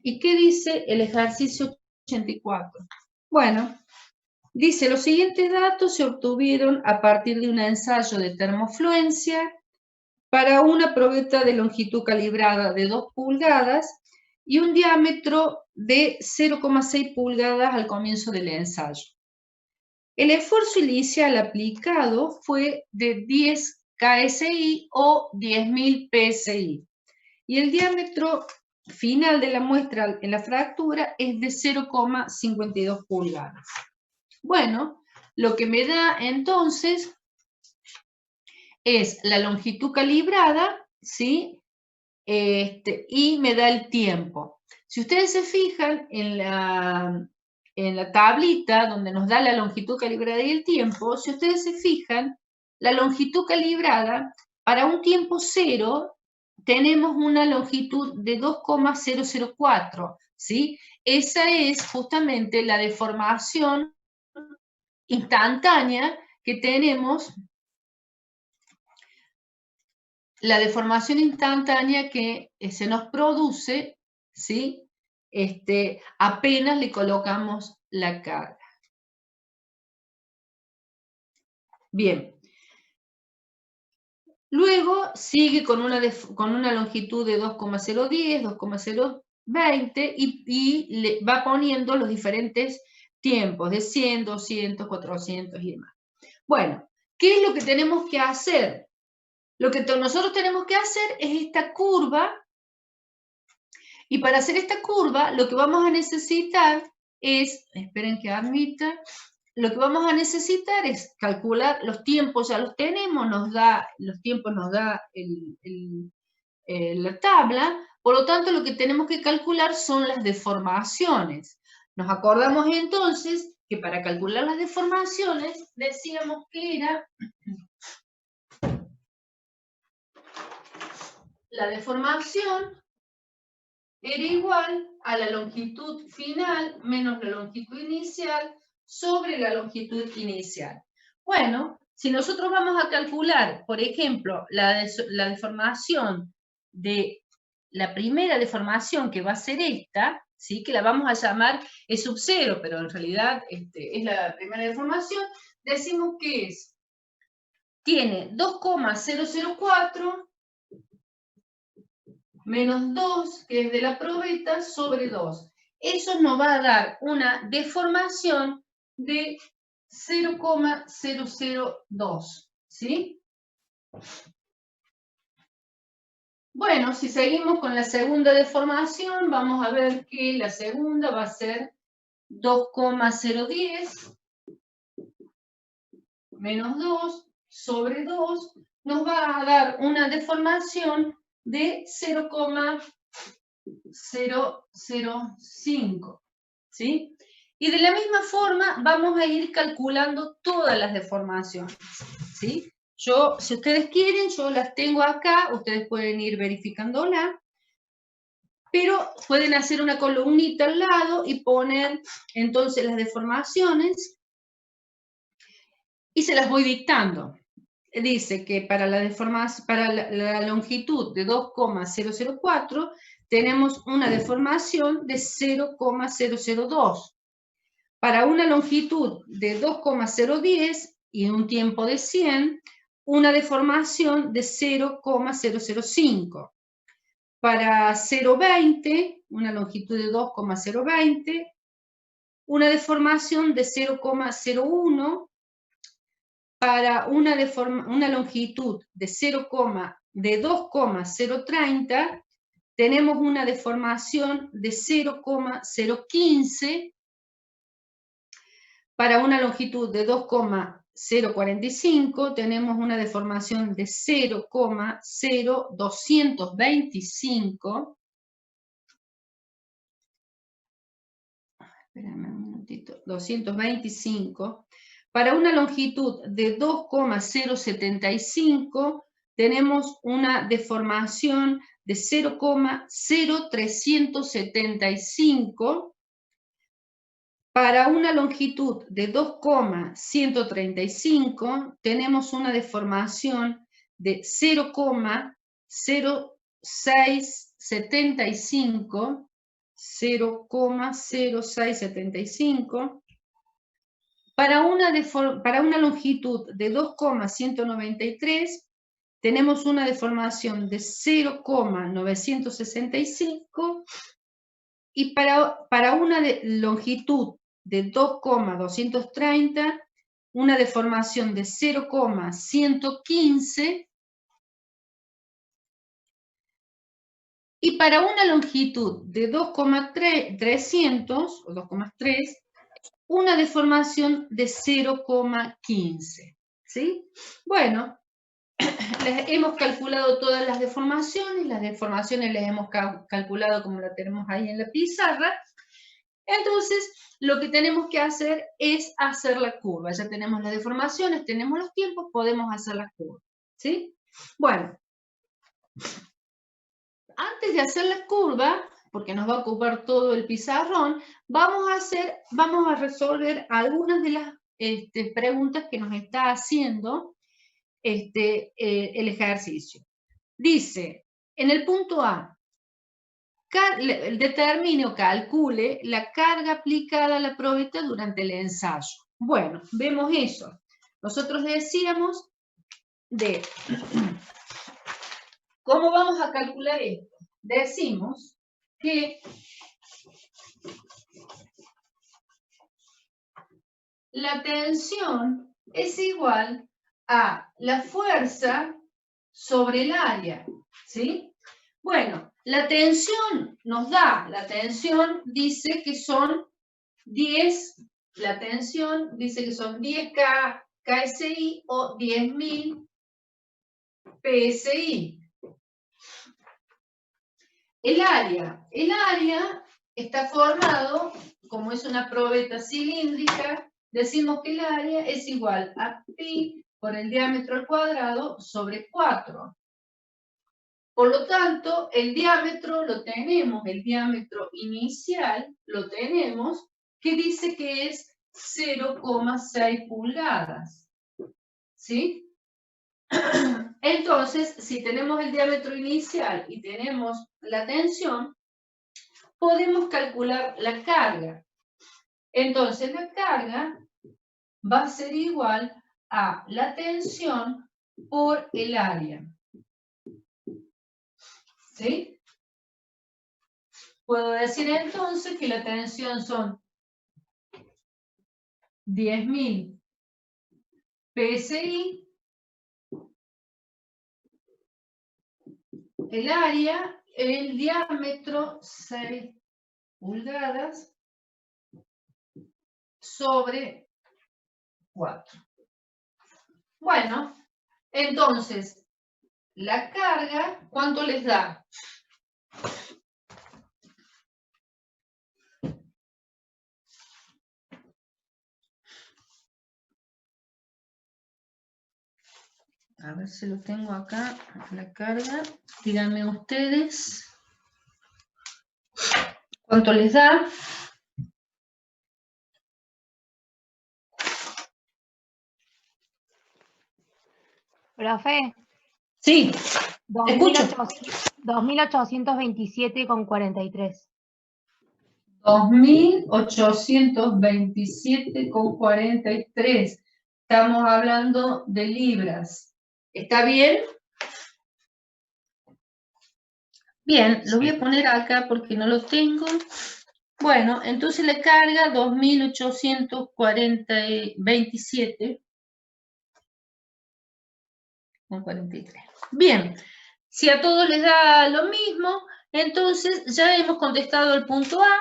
¿Y qué dice el ejercicio 84? Bueno, dice, los siguientes datos se obtuvieron a partir de un ensayo de termofluencia para una probeta de longitud calibrada de 2 pulgadas y un diámetro de 0,6 pulgadas al comienzo del ensayo. El esfuerzo inicial aplicado fue de 10 KSI o 10.000 PSI y el diámetro final de la muestra en la fractura es de 0,52 pulgadas. Bueno, lo que me da entonces es la longitud calibrada, ¿sí? Y me da el tiempo. Si ustedes se fijan en la tablita donde nos da la longitud calibrada y el tiempo, si ustedes se fijan, la longitud calibrada para un tiempo cero tenemos una longitud de 2,004, ¿sí? Esa es justamente la deformación instantánea que tenemos, la deformación instantánea que se nos produce, ¿sí? Apenas le colocamos la carga. Bien. Luego sigue con una longitud de 2,010, 2,020 y le va poniendo los diferentes tiempos de 100, 200, 400 y demás. Bueno, ¿qué es lo que tenemos que hacer? Lo que nosotros tenemos que hacer es esta curva, y para hacer esta curva lo que vamos a necesitar es, esperen que admita, lo que vamos a necesitar es calcular los tiempos, ya los tenemos, los tiempos nos da la tabla, por lo tanto lo que tenemos que calcular son las deformaciones. Nos acordamos entonces que para calcular las deformaciones decíamos que era la deformación era igual a la longitud final menos la longitud inicial sobre la longitud inicial. Bueno, si nosotros vamos a calcular, por ejemplo, la deformación de la primera deformación, que va a ser esta, ¿sí? Que la vamos a llamar E sub 0, pero en realidad es la primera deformación, decimos que tiene 2,004 menos 2, que es de la probeta, sobre 2. Eso nos va a dar una deformación de 0,002, ¿sí? Bueno, si seguimos con la segunda deformación, vamos a ver que la segunda va a ser 2,010 menos 2 sobre 2, nos va a dar una deformación de 0,005, ¿sí? Y de la misma forma vamos a ir calculando todas las deformaciones, ¿sí? Si ustedes quieren, yo las tengo acá, ustedes pueden ir verificándolas, pero pueden hacer una columnita al lado y poner entonces las deformaciones y se las voy dictando. Dice que para la longitud de 2,004 tenemos una deformación de 0,002. Para una longitud de 2,010 y un tiempo de 100, una deformación de 0,005. Para 0,20, una longitud de 2,020, una deformación de 0,01. Para una longitud de 2,030, tenemos una deformación de 0,015. Para una longitud de 2,045 tenemos una deformación de 0,0225. Espérame un minutito. 225. Para una longitud de 2,075 tenemos una deformación de 0,0375. Para una longitud de 2,135 tenemos una deformación de 0,0675, 0,0675. Para una longitud de 2,193 tenemos una deformación de 0,965 y para una longitud de 2,230 una deformación de 0,115 y para una longitud de 2,300 o 2,3 una deformación de 0,15, ¿sí? Bueno, hemos calculado todas las deformaciones las hemos calculado como la tenemos ahí en la pizarra. Entonces, lo que tenemos que hacer es hacer la curva. Ya tenemos las deformaciones, tenemos los tiempos, podemos hacer la curva, ¿sí? Bueno, antes de hacer la curva, porque nos va a ocupar todo el pizarrón, vamos a resolver algunas de las preguntas que nos está haciendo el ejercicio. Dice, en el punto A, determine o calcule la carga aplicada a la probeta durante el ensayo. Bueno, vemos eso. Nosotros decíamos ¿cómo vamos a calcular esto? Decimos que la tensión es igual a la fuerza sobre el área, ¿sí? Bueno, la tensión la tensión dice que son 10 KSI o 10.000 PSI. El área está formado, como es una probeta cilíndrica, decimos que el área es igual a pi por el diámetro al cuadrado sobre 4. Por lo tanto, el diámetro lo tenemos, el diámetro inicial lo tenemos, que dice que es 0,6 pulgadas. ¿Sí? Entonces, si tenemos el diámetro inicial y tenemos la tensión, podemos calcular la carga. Entonces, la carga va a ser igual a la tensión por el área. ¿Sí? Puedo decir entonces que la tensión son 10.000 PSI. El área, el diámetro 6 pulgadas sobre 4. Bueno, entonces, la carga, ¿cuánto les da? A ver si lo tengo acá, la carga. Díganme ustedes. ¿Cuánto les da? Profe. Sí, 2.827,43. 2.827,43. Estamos hablando de libras. ¿Está bien? Bien, lo voy a poner acá porque no lo tengo. Bueno, entonces le carga 2.827,43. Bien, si a todos les da lo mismo, entonces ya hemos contestado el punto A.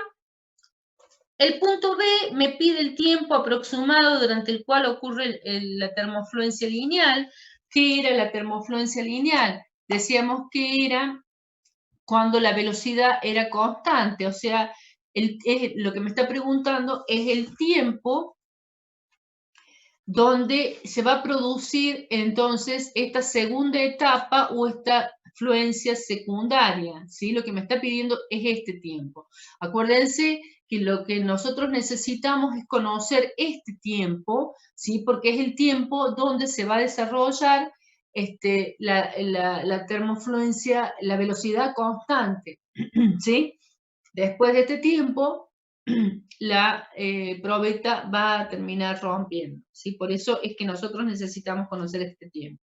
El punto B me pide el tiempo aproximado durante el cual ocurre la termofluencia lineal. ¿Qué era la termofluencia lineal? Decíamos que era cuando la velocidad era constante, o sea, lo que me está preguntando es el tiempo donde se va a producir entonces esta segunda etapa o esta fluencia secundaria, ¿sí? Lo que me está pidiendo es este tiempo. Acuérdense que lo que nosotros necesitamos es conocer este tiempo, ¿sí? Porque es el tiempo donde se va a desarrollar la termofluencia, la velocidad constante, ¿sí? Después de este tiempo, la probeta va a terminar rompiendo, ¿sí? Por eso es que nosotros necesitamos conocer este tiempo.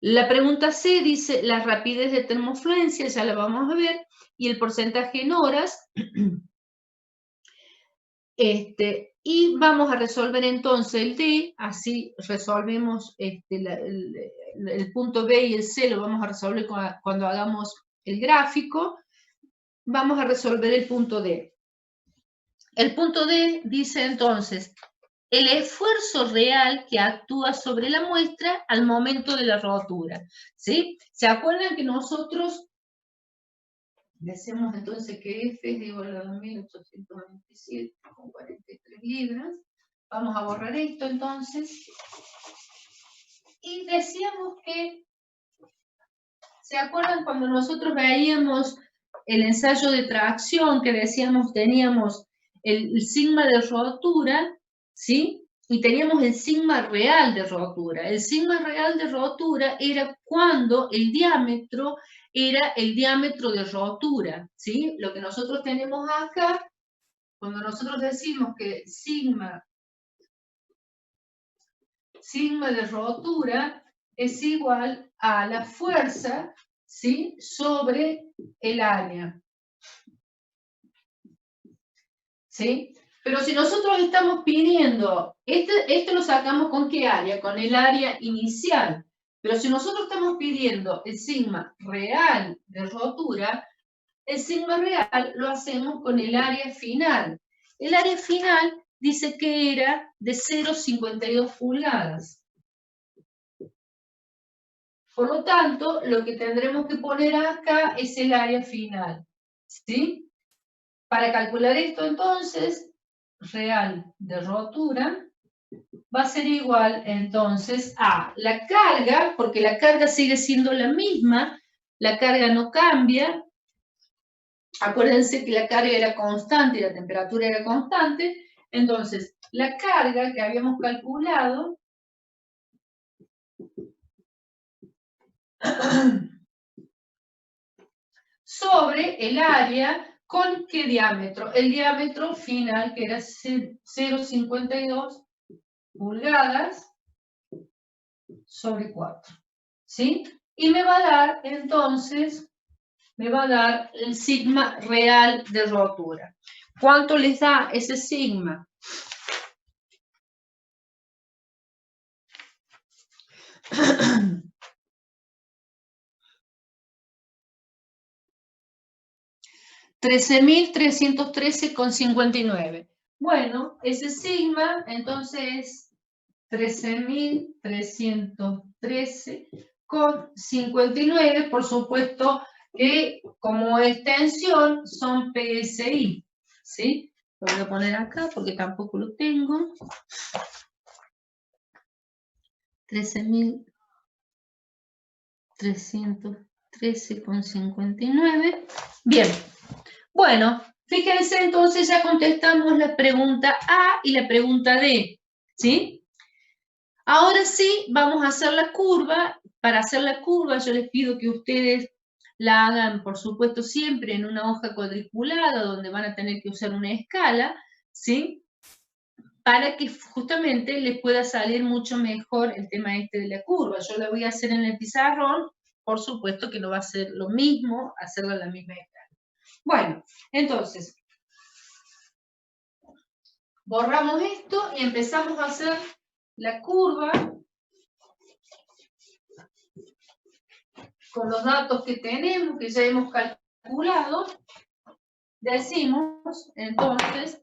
La pregunta C dice la rapidez de termofluencia, ya la vamos a ver, y el porcentaje en horas. Y vamos a resolver entonces el D, así resolvemos el punto B y el C, lo vamos a resolver cuando hagamos el gráfico. Vamos a resolver el punto D. El punto D dice entonces, el esfuerzo real que actúa sobre la muestra al momento de la rotura, ¿sí? ¿Se acuerdan que nosotros decimos entonces que F es igual a 2.827,43 libras? Vamos a borrar esto entonces. Y decíamos que, ¿se acuerdan cuando nosotros veíamos el ensayo de tracción que decíamos teníamos el sigma de rotura, ¿sí? Y teníamos el sigma real de rotura. El sigma real de rotura era cuando el diámetro era el diámetro de rotura, ¿sí? Lo que nosotros tenemos acá, cuando nosotros decimos que sigma de rotura es igual a la fuerza, ¿sí? Sobre el área, ¿sí? Pero si nosotros estamos pidiendo, esto lo sacamos ¿con qué área? Con el área inicial. Pero si nosotros estamos pidiendo el sigma real de rotura, el sigma real lo hacemos con el área final. El área final dice que era de 0,52 pulgadas. Por lo tanto, lo que tendremos que poner acá es el área final, ¿sí? Para calcular esto, entonces, real de rotura va a ser igual, entonces, a la carga, porque la carga sigue siendo la misma, la carga no cambia. Acuérdense que la carga era constante y la temperatura era constante. Entonces, la carga que habíamos calculado sobre el área con qué diámetro. El diámetro final, que era 0,52 pulgadas sobre 4. ¿Sí? Y me va a dar, entonces, el sigma real de rotura. ¿Cuánto les da ese sigma? $13.313,59. Bueno, ese sigma, entonces, 13.313,59, por supuesto que como extensión son PSI, ¿sí? Lo voy a poner acá porque tampoco lo tengo. 13.313,59. Bien, bueno, fíjense entonces ya contestamos la pregunta A y la pregunta D, ¿sí? Ahora sí, vamos a hacer la curva. Para hacer la curva yo les pido que ustedes la hagan, por supuesto, siempre en una hoja cuadriculada donde van a tener que usar una escala, ¿sí? Para que justamente les pueda salir mucho mejor el tema este de la curva. Yo la voy a hacer en el pizarrón, por supuesto que no va a ser lo mismo hacerla en la misma escala. Bueno, entonces, borramos esto y empezamos a hacer la curva con los datos que tenemos, que ya hemos calculado. Decimos, entonces,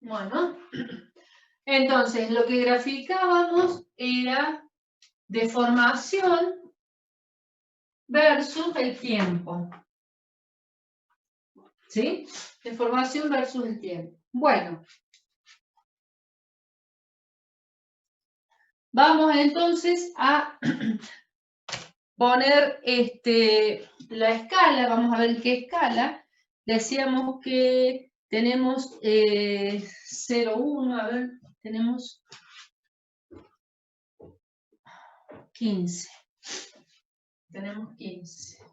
bueno, entonces lo que graficábamos era deformación versus el tiempo. ¿Sí? Deformación versus el tiempo. Bueno. Vamos entonces a poner la escala. Vamos a ver qué escala. Decíamos que tenemos 0, 1, a ver, tenemos 15. Tenemos 15.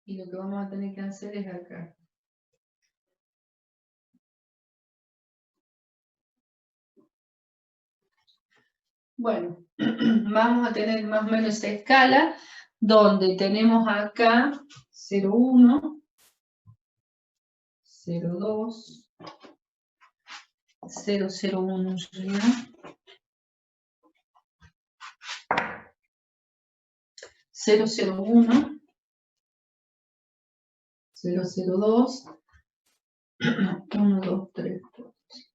Y lo que vamos a tener que hacer es acá. Bueno, vamos a tener más o menos esa escala, donde tenemos acá 0,1, 0,2, 0,01 ya. 0,01, 0,02, 1, 2, 3, 4, 5, 6,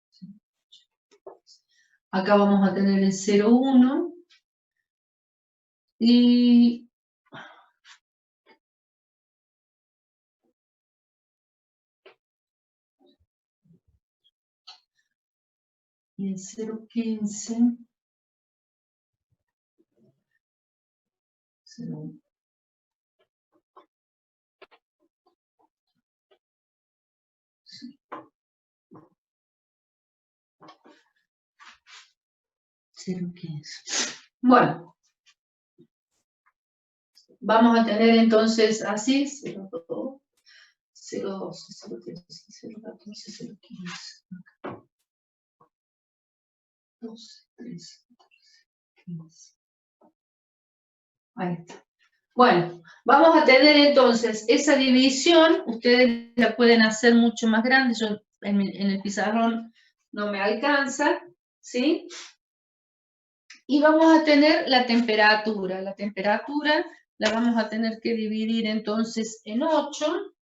7. Acá vamos a tener el 0,1 y el 0,15, 0,1. Bueno, vamos a tener entonces así 0,2, 0,12, 0,13, 0,14, 0,15. 12, 13, 14, 15. Ahí está. Bueno, vamos a tener entonces esa división. Ustedes la pueden hacer mucho más grande. Yo en el pizarrón no me alcanza, ¿sí? Y vamos a tener la temperatura. La temperatura la vamos a tener que dividir entonces en 8.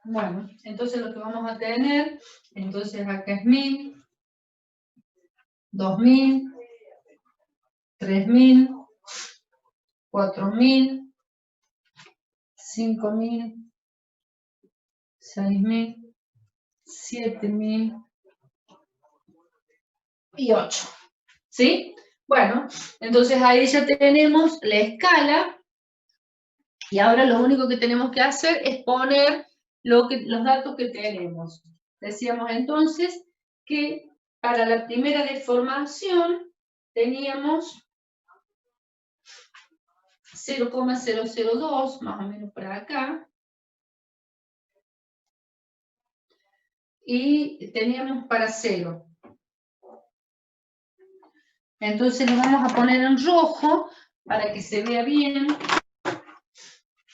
Bueno, entonces lo que vamos a tener, entonces acá es 1000, 2000, 3000, 4000, 5000, 6000, 7000 y 8. ¿Sí? Bueno, entonces ahí ya tenemos la escala y ahora lo único que tenemos que hacer es poner los datos que tenemos. Decíamos entonces que para la primera deformación teníamos 0,002, más o menos para acá. Y teníamos para 0. Entonces lo vamos a poner en rojo para que se vea bien.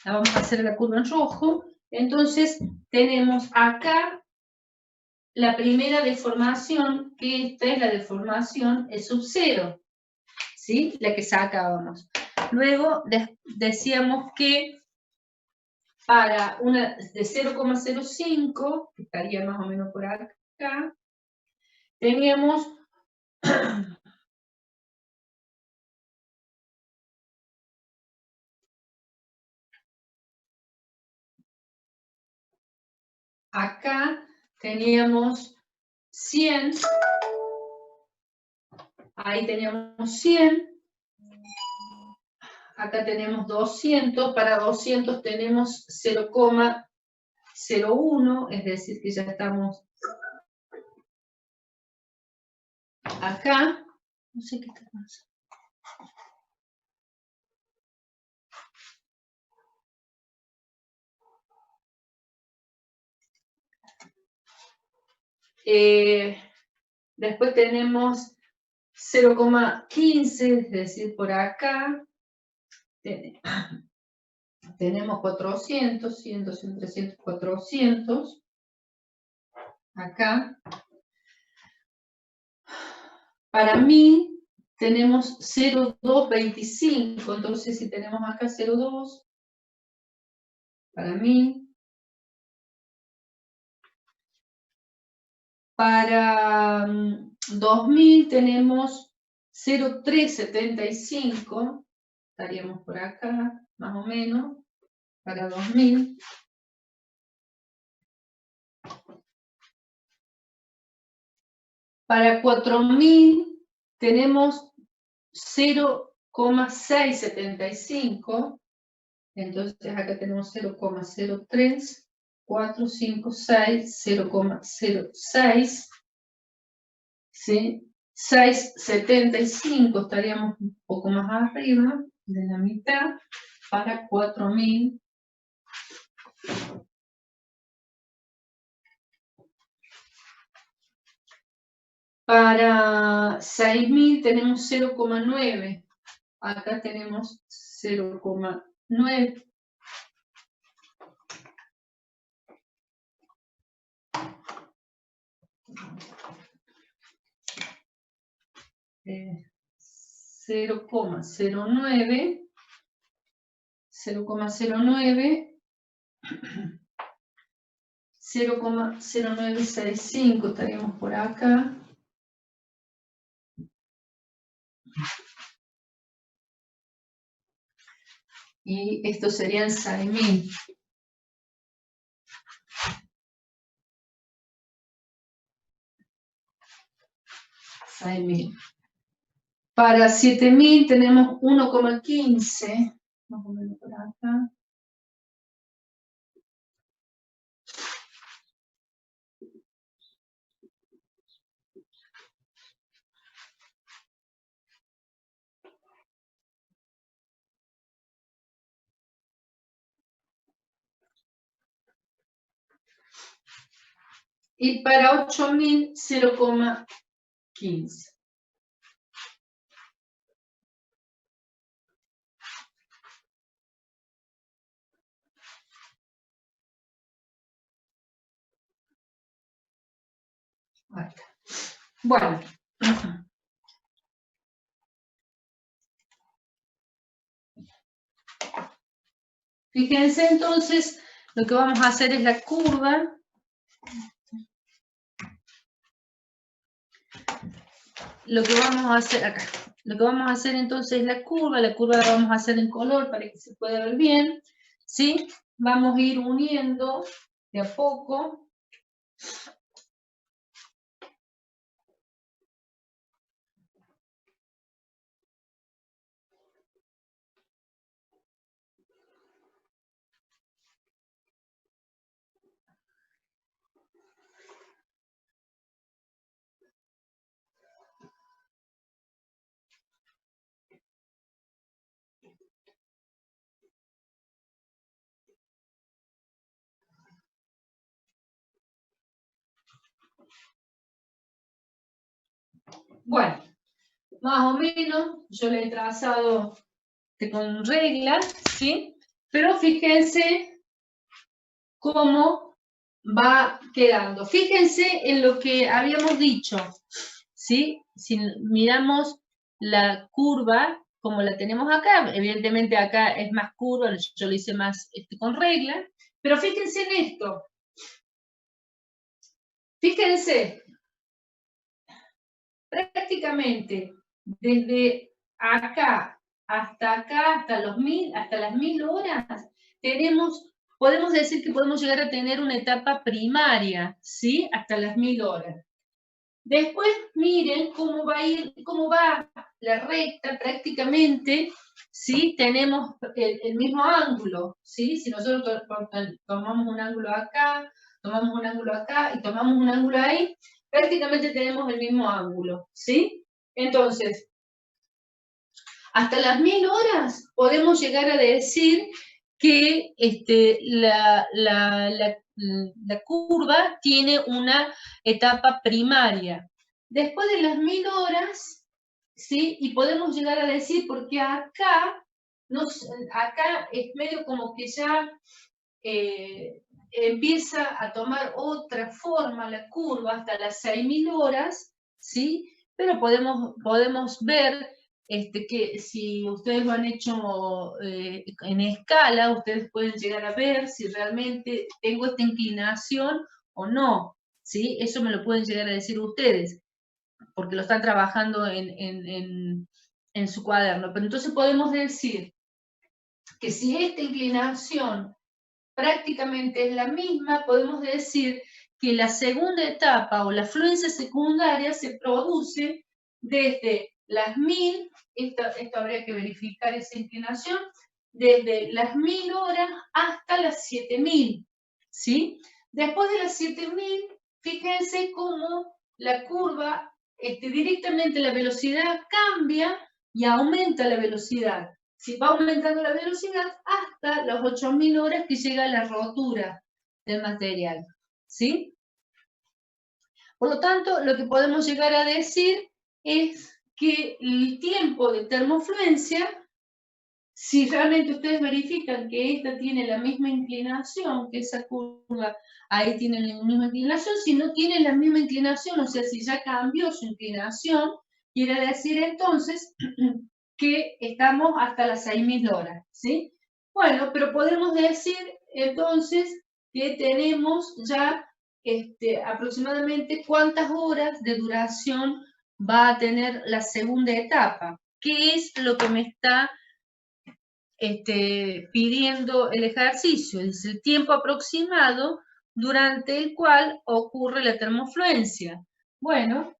La vamos a hacer la curva en rojo. Entonces tenemos acá la primera deformación, que esta es la deformación E sub 0, ¿sí? La que sacábamos. Luego decíamos que para una de 0,05, que estaría más o menos por acá, teníamos acá teníamos 100, ahí teníamos 100, acá tenemos 200, para 200 tenemos 0,01, es decir, que ya estamos acá. No sé qué está pasando. Después tenemos 0,15, es decir, por acá tenemos 400, 100, 200, 300, 400. Acá. Para mí tenemos 0,225, entonces si tenemos acá 0,2, para mí. Para 2000 tenemos 0,375, estaríamos por acá, más o menos, para 2000. Para 4000 tenemos 0,675, entonces acá tenemos 0,03, 4, 5, 6, 0,06, ¿sí? 6,75, estaríamos un poco más arriba de la mitad, para 4000. Para 6000 tenemos 0,9, acá tenemos 0,9. Eh, 0,09, 0,0965, estaríamos por acá. Y estos serían 6000. Para 7000 tenemos 1,15, más o menos por acá. Y para 8000, 0,15. Bueno. Fíjense entonces, lo que vamos a hacer es la curva. Lo que vamos a hacer acá. Lo que vamos a hacer entonces es la curva la vamos a hacer en color para que se pueda ver bien, ¿sí? Vamos a ir uniendo de a poco. Bueno, más o menos yo le he trazado con reglas, ¿sí? Pero fíjense cómo va quedando. Fíjense en lo que habíamos dicho, ¿sí? Si miramos la curva, como la tenemos acá, evidentemente acá es más curva, yo lo hice más con regla, pero fíjense en esto. Fíjense, prácticamente desde acá, hasta las 1000 horas, podemos decir que podemos llegar a tener una etapa primaria, ¿sí? Hasta las 1000 horas. Después miren cómo va la recta prácticamente, ¿sí? Tenemos el mismo ángulo, ¿sí? Si nosotros tomamos un ángulo acá, tomamos un ángulo acá y tomamos un ángulo ahí, prácticamente tenemos el mismo ángulo, ¿sí? Entonces, hasta las 1000 horas podemos llegar a decir que la curva tiene una etapa primaria. Después de las 1000 horas, ¿sí? Y podemos llegar a decir, porque acá es medio como que ya empieza a tomar otra forma la curva hasta las 6000 horas, ¿sí? Pero podemos ver que si ustedes lo han hecho en escala, ustedes pueden llegar a ver si realmente tengo esta inclinación o no, ¿sí? Eso me lo pueden llegar a decir ustedes, porque lo están trabajando en su cuaderno. Pero entonces podemos decir que si esta inclinación prácticamente es la misma, podemos decir que la segunda etapa o la fluencia secundaria se produce desde las 1000, esto habría que verificar esa inclinación, desde las 1000 horas hasta las 7000, ¿sí? Después de las 7000, fíjense cómo la curva, directamente la velocidad cambia y aumenta la velocidad. Si va aumentando la velocidad hasta las 8000 horas que llega la rotura del material, ¿sí? Por lo tanto, lo que podemos llegar a decir es que el tiempo de termofluencia, si realmente ustedes verifican que esta tiene la misma inclinación, que esa curva ahí tiene la misma inclinación, si no tiene la misma inclinación, o sea, si ya cambió su inclinación, quiere decir entonces que estamos hasta las 6000 horas, ¿sí? Bueno, pero podemos decir entonces que tenemos ya aproximadamente cuántas horas de duración va a tener la segunda etapa. ¿Qué es lo que me está pidiendo el ejercicio? Es el tiempo aproximado durante el cual ocurre la termofluencia. Bueno,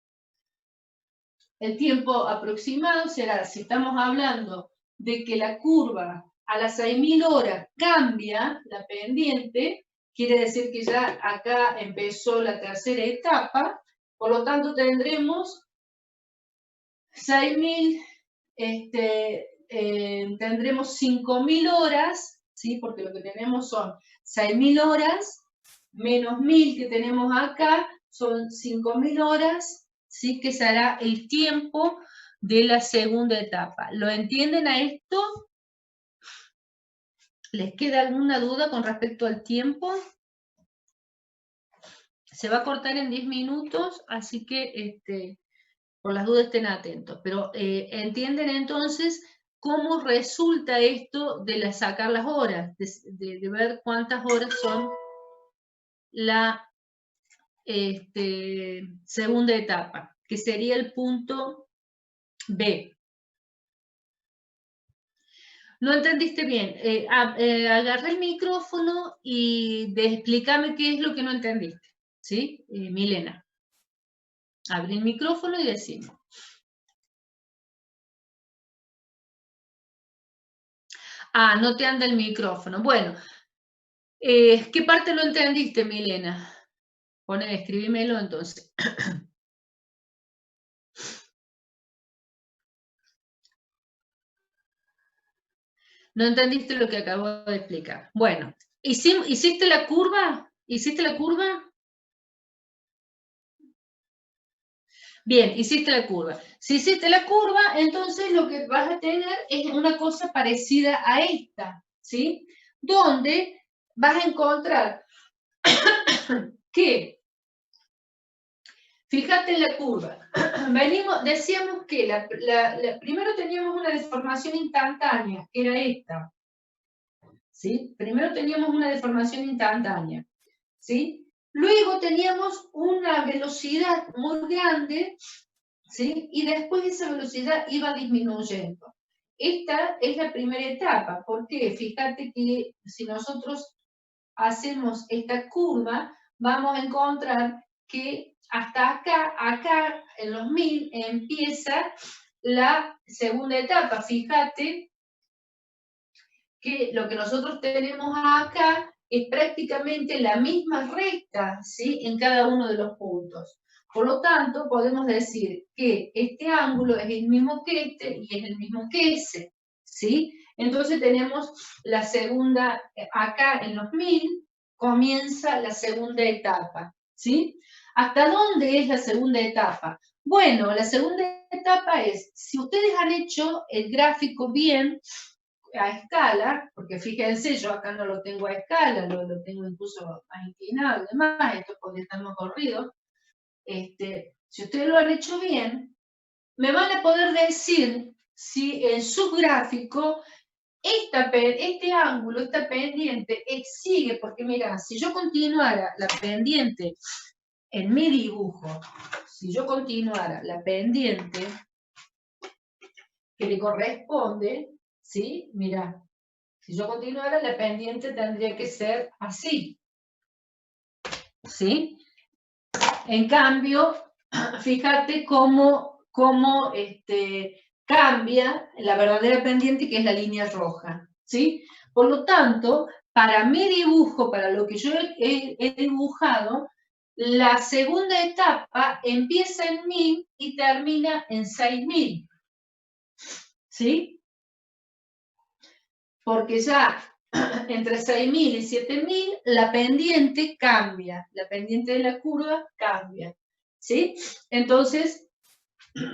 el tiempo aproximado será, si estamos hablando de que la curva a las 6000 horas cambia la pendiente, quiere decir que ya acá empezó la tercera etapa, por lo tanto tendremos 6000, tendremos 5000 horas, ¿sí? Porque lo que tenemos son 6000 horas menos 1000 que tenemos acá, son 5000 horas, ¿sí? Que será el tiempo de la segunda etapa. ¿Lo entienden a esto? ¿Les queda alguna duda con respecto al tiempo? Se va a cortar en 10 minutos, así que por las dudas estén atentos. Pero entienden entonces cómo resulta esto de sacar las horas, de ver cuántas horas son la segunda etapa, que sería el punto B. No entendiste bien. Agarré el micrófono y explícame qué es lo que no entendiste. ¿Sí? Milena. Abrí el micrófono y decime. Ah, no te anda el micrófono. Bueno, ¿qué parte no entendiste, Milena? Escribímelo entonces. No entendiste lo que acabo de explicar. Bueno, ¿hiciste la curva? ¿Hiciste la curva? Bien, hiciste la curva. Si hiciste la curva, entonces lo que vas a tener es una cosa parecida a esta, ¿sí? Donde vas a encontrar que, fíjate en la curva, decíamos que primero teníamos una deformación instantánea, que era esta, ¿sí? Primero teníamos una deformación instantánea, ¿sí? Luego teníamos una velocidad muy grande, ¿sí? Y después esa velocidad iba disminuyendo. Esta es la primera etapa. ¿Por qué? Fíjate que si nosotros hacemos esta curva, vamos a encontrar que hasta acá en los 1000 empieza la segunda etapa. Fíjate que lo que nosotros tenemos acá es prácticamente la misma recta, ¿sí?, en cada uno de los puntos. Por lo tanto, podemos decir que este ángulo es el mismo que este y es el mismo que ese, ¿sí? Entonces tenemos la segunda, acá en los 1000, comienza la segunda etapa, ¿sí? ¿Hasta dónde es la segunda etapa? Bueno, la segunda etapa es, si ustedes han hecho el gráfico bien, a escala, porque fíjense, yo acá no lo tengo a escala, lo tengo incluso más inclinado y demás, esto podría estar más corrido. Si ustedes lo han hecho bien, me van a poder decir si en su gráfico este ángulo, esta pendiente, sigue, porque mira, si yo continuara la pendiente en mi dibujo, si yo continuara la pendiente que le corresponde, ¿sí? Mira, si yo continuara, la pendiente tendría que ser así, ¿sí? En cambio, fíjate cómo cambia la verdadera pendiente, que es la línea roja, ¿sí? Por lo tanto, para mi dibujo, para lo que yo he dibujado, la segunda etapa empieza en 1000 y termina en 6000, ¿sí? Porque ya entre 6000 y 7000 la pendiente cambia, la pendiente de la curva cambia, ¿sí? Entonces,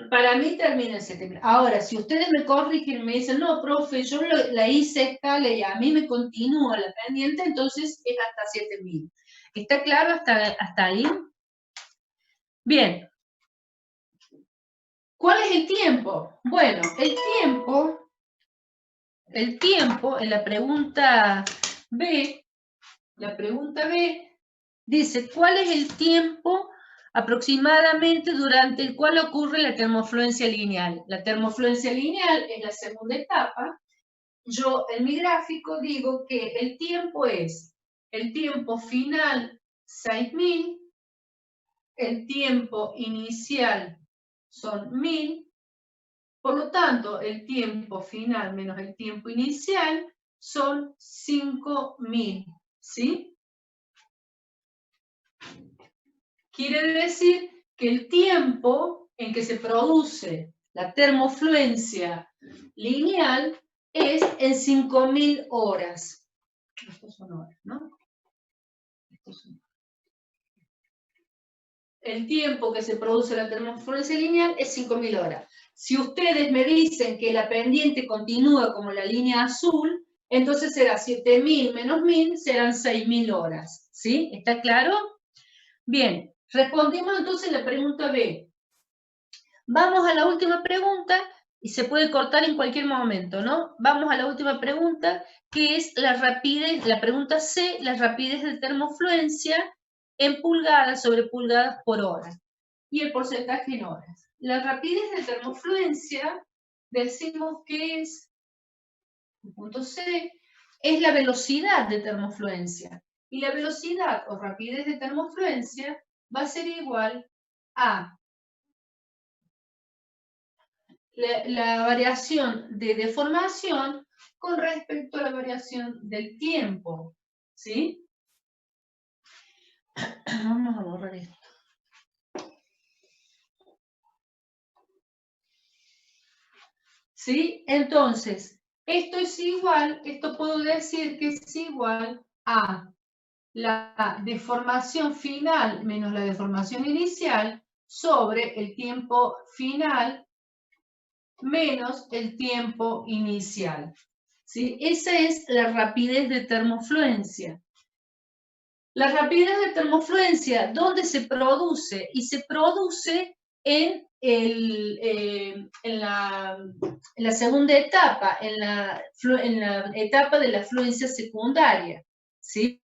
para mí termina en 7000. Ahora, si ustedes me corrigen, me dicen, no, profe, yo la hice escala y a mí me continúa la pendiente, entonces es hasta 7000. ¿Está claro hasta ahí? Bien. ¿Cuál es el tiempo? Bueno, el tiempo en la pregunta B, dice, ¿cuál es el tiempo aproximadamente durante el cual ocurre la termofluencia lineal? La termofluencia lineal es la segunda etapa. Yo en mi gráfico digo que el tiempo es el tiempo final 6000, el tiempo inicial son 1000, por lo tanto el tiempo final menos el tiempo inicial son 5000, ¿sí? Quiere decir que el tiempo en que se produce la termofluencia lineal es en 5000 horas. Estos son horas, ¿no? El tiempo que se produce la termofluencia lineal es 5000 horas. Si ustedes me dicen que la pendiente continúa como la línea azul, entonces será 7000 menos 1000, serán 6000 horas. ¿Sí? ¿Está claro? Bien, respondimos entonces la pregunta B. Vamos a la última pregunta, y se puede cortar en cualquier momento, ¿no? Vamos a la última pregunta, que es la rapidez, la pregunta C, la rapidez de termofluencia en pulgadas sobre pulgadas por hora, y el porcentaje en horas. La rapidez de termofluencia, decimos que es, el punto C, es la velocidad de termofluencia. Y la velocidad o rapidez de termofluencia va a ser igual a la variación de deformación con respecto a la variación del tiempo, ¿sí? Vamos a borrar esto. ¿Sí? Entonces, esto puedo decir que es igual a la deformación final menos la deformación inicial sobre el tiempo final menos el tiempo inicial. ¿Sí? Esa es la rapidez de termofluencia. La rapidez de termofluencia, ¿dónde se produce? Y se produce en la segunda etapa, en la etapa de la fluencia secundaria, ¿sí?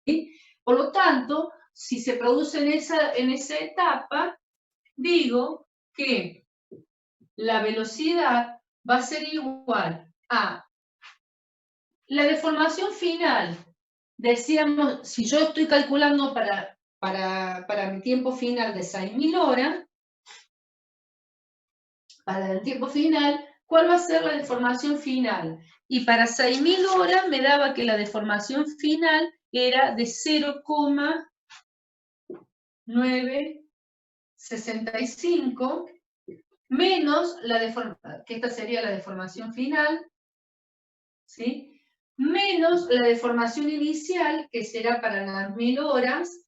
Por lo tanto, si se produce en esa etapa, digo que la velocidad va a ser igual a la deformación final. Decíamos, si yo estoy calculando para mi tiempo final de 6000 horas, para el tiempo final, ¿cuál va a ser la deformación final? y para 6.000 horas me daba que la deformación final era de 0,965 menos la deformación, que esta sería la deformación final, ¿sí? Menos la deformación inicial, que será para las 1.000 horas.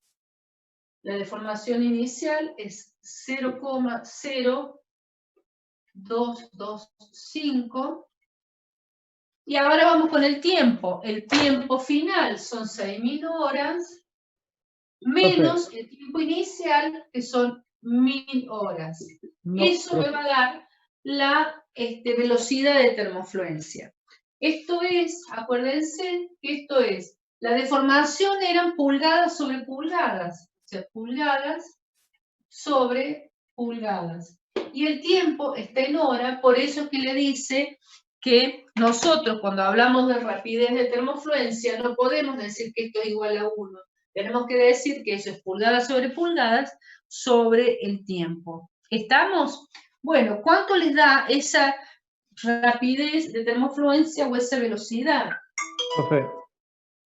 La deformación inicial es 0,0225. Y ahora vamos con el tiempo. El tiempo final son 6.000 horas, menos el tiempo inicial, que son 1.000 horas. No, eso me va a dar la velocidad de termofluencia. Esto es, acuérdense que esto es, la deformación eran pulgadas sobre pulgadas, o sea, pulgadas sobre pulgadas. Y el tiempo está en hora, por eso es que le dice que nosotros cuando hablamos de rapidez de termofluencia no podemos decir que esto es igual a 1. Tenemos que decir que eso es pulgadas sobre el tiempo. ¿Estamos? Bueno, ¿cuánto les da esa rapidez de termofluencia o esa velocidad? Profe.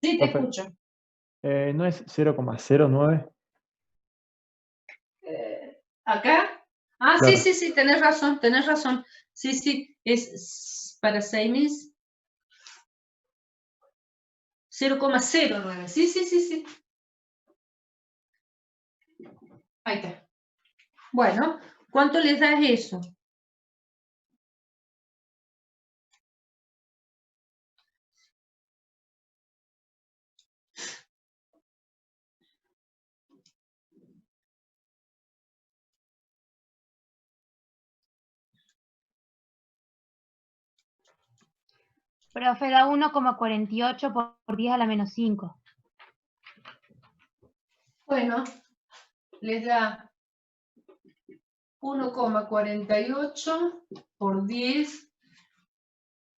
Sí, te Profe, escucho. ¿no es 0,09? ¿Acá? Ah, Claro. sí, tenés razón. Sí, es para 6.000. 0,09. Sí. Ahí está. Bueno, ¿cuánto les da eso? Profe, da 1,48 por 10 a la menos 5. Bueno, les da 1,48 por 10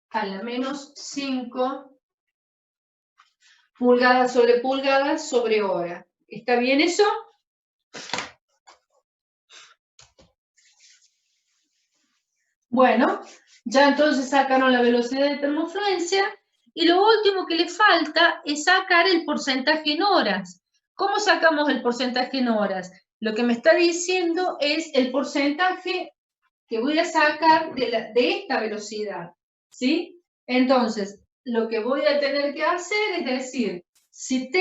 a la menos 5 pulgadas sobre hora. ¿Está bien eso? Bueno, ya entonces sacaron la velocidad de termofluencia y lo último que le falta es sacar el porcentaje en horas. ¿Cómo sacamos el porcentaje en horas? Lo que me está diciendo es el porcentaje que voy a sacar de esta velocidad, ¿sí? Entonces, lo que voy a tener que hacer es decir, si